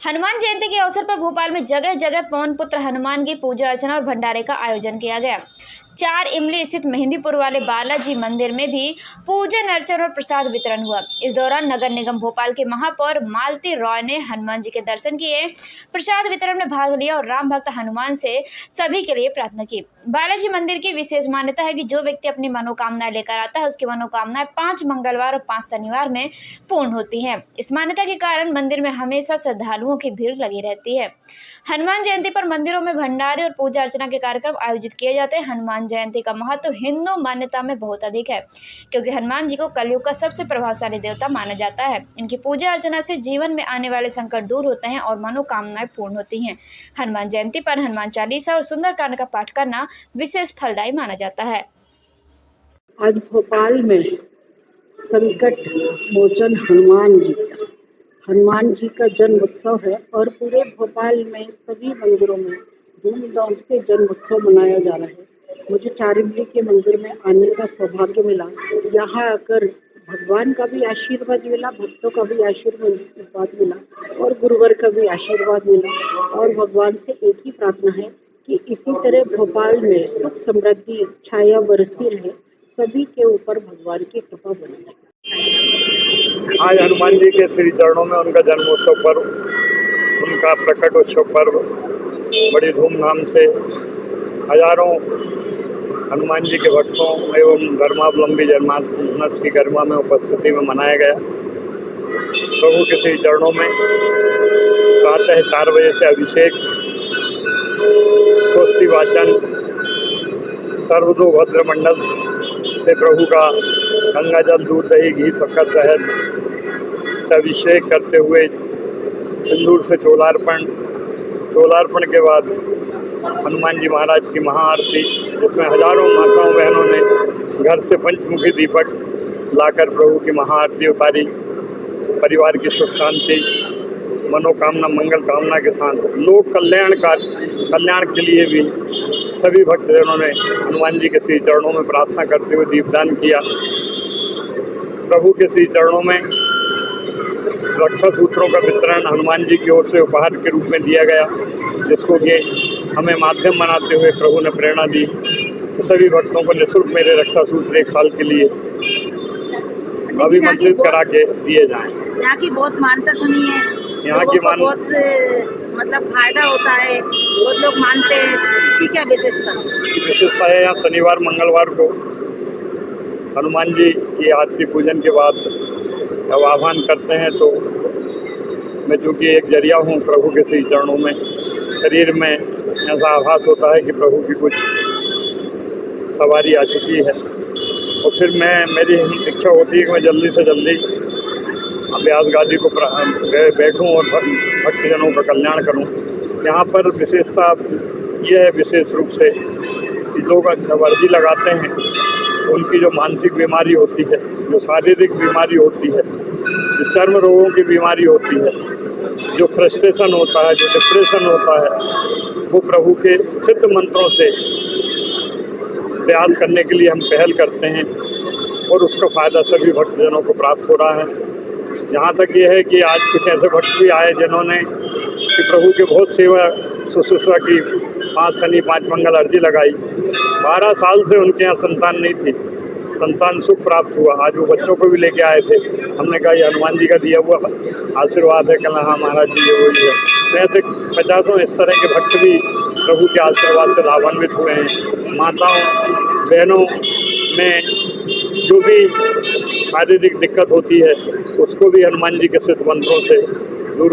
हनुमान जयंती के अवसर पर भोपाल में जगह जगह पवन पुत्र हनुमान की पूजा अर्चना और भंडारे का आयोजन किया गया। 4 इमली स्थित मेहंदीपुर वाले बालाजी मंदिर में भी पूजन अर्चन और प्रसाद वितरण हुआ। इस दौरान नगर निगम भोपाल के महापौर मालती रॉय ने हनुमान जी के दर्शन किए, प्रसाद वितरण में भाग लिया और राम भक्त हनुमान से सभी के लिए प्रार्थना की। बालाजी मंदिर की विशेष मान्यता है कि जो व्यक्ति अपनी मनोकामनाएं लेकर आता है उसकी मनोकामनाएं 5 मंगलवार और 5 शनिवार में पूर्ण होती हैं। इस मान्यता के कारण मंदिर में हमेशा श्रद्धालुओं की भीड़ लगी रहती है। हनुमान जयंती पर मंदिरों में भंडारे और पूजा अर्चना के कार्यक्रम आयोजित किए जाते हैं। हनुमान जयंती का महत्व हिंदू मान्यता में बहुत अधिक है, क्योंकि हनुमान जी को कलयुग का सबसे प्रभावशाली देवता माना जाता है। इनकी पूजा अर्चना से जीवन में आने वाले संकट दूर होते हैं और मनोकामनाएं पूर्ण होती हैं। हनुमान जयंती पर हनुमान चालीसा और सुंदरकांड का पाठ करना विशेष फलदायी माना जाता है। आज भोपाल में संकट मोचन हनुमान जी का जन्म उत्सव है और पूरे भोपाल में सभी मंदिरों में धूमधाम से जन्म उत्सव मनाया जा रहा है। मुझे 4 इमली के मंदिर में आने का सौभाग्य मिला। यहाँ आकर भगवान का भी आशीर्वाद मिला, भक्तों का भी आशीर्वाद मिला और गुरुवर का भी आशीर्वाद मिला। और भगवान से एक ही प्रार्थना है कि इसी तरह भोपाल में सुख समृद्धि छाया बरसती रहे, सभी के ऊपर भगवान की कृपा बनी रहे। आज हनुमान जी के श्री चरणों में उनका जन्मोत्सव पर्व, उनका प्रकटोत्सव पर्व बड़ी धूमधाम से हजारों हनुमान जी के भक्तों एवं धर्मावलंबी जन्माष्टमी की गरिमा में उपस्थिति में मनाया गया। प्रभु के श्री चरणों में प्रातः 4 बजे से अभिषेक, स्वस्ति वाचन, सर्वतोभद्र मंडल से प्रभु का गंगा जल, दूध, दही, घी, शक्कर, शहद से अभिषेक करते हुए सिंदूर से चोलार्पण के बाद हनुमान जी महाराज की महाआरती, जिसमें हजारों माताओं बहनों ने घर से पंचमुखी दीपक लाकर प्रभु की महाआरती उतारी। परिवार की सुख शांति, मनोकामना, मंगल कामना के साथ लोक कल्याण के लिए भी सभी भक्तजनों ने हनुमान जी के श्री चरणों में प्रार्थना करते हुए दीपदान किया। प्रभु के श्री चरणों में रक्षा सूत्रों का वितरण हनुमान जी की ओर से उपहार के रूप में दिया गया, जिसको कि हमें माध्यम बनाते हुए प्रभु ने प्रेरणा दी तो सभी भक्तों को निःशुल्क मेरे रक्षा सूत्र 1 साल के लिए अभिमंत्रित करा के दिए जाएं। यहाँ की बहुत मान्यता सुनी है, यहाँ की बहुत मतलब फायदा होता है, बहुत लोग मानते हैं। इसकी क्या विशेषता है? यहाँ शनिवार मंगलवार को हनुमान जी की आरती पूजन के बाद जब आह्वान करते हैं तो मैं चूँकि एक जरिया हूँ प्रभु के श्री चरणों में, शरीर में ऐसा आभास होता है कि प्रभु की कुछ सवारी आ चुकी है और फिर मेरी इच्छा होती है कि मैं जल्दी से जल्दी अभ्यास गादी को बैठूं और भक्तजनों का कल्याण करूं। यहाँ पर विशेषता यह है विशेष रूप से कि लोग जब अर्जी लगाते हैं तो उनकी जो मानसिक बीमारी होती है, जो शारीरिक बीमारी होती है, जो चर्म रोगों की बीमारी होती है, जो फ्रस्ट्रेशन होता है, जो डिप्रेशन होता है, वो प्रभु के सिद्ध मंत्रों से प्रयास करने के लिए हम पहल करते हैं और उसका फायदा सभी भक्तजनों को प्राप्त हो रहा है। यहाँ तक ये है कि आज कुछ ऐसे भक्त भी आए जिन्होंने कि प्रभु के बहुत सेवा शुश्रूषा की, 5 शनि 5 मंगल अर्जी लगाई। 12 साल से उनके यहाँ संतान नहीं थी, संतान सुख प्राप्त हुआ। आज वो बच्चों को भी लेके आए थे। हमने कहा ये हनुमान जी का दिया हुआ आशीर्वाद है। कहना हाँ महाराज जी ये वही है। तो ऐसे 50 इस तरह के भक्त भी प्रभु के आशीर्वाद से लाभान्वित हुए हैं। माताओं बहनों में जो भी शारीरिक दिक्कत होती है उसको भी हनुमान जी के सिद्ध मंत्रों से दूर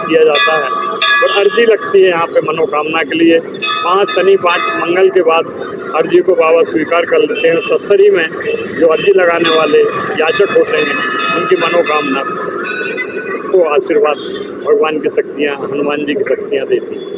किया जाता है और अर्जी लगती है यहाँ पे मनोकामना के लिए। 5 शनि 5 मंगल के बाद अर्जी को बाबा स्वीकार कर लेते हैं। सत्सरी में जो अर्जी लगाने वाले याचक होते हैं उनकी मनोकामना को आशीर्वाद भगवान की शक्तियाँ, हनुमान जी की शक्तियाँ देती हैं।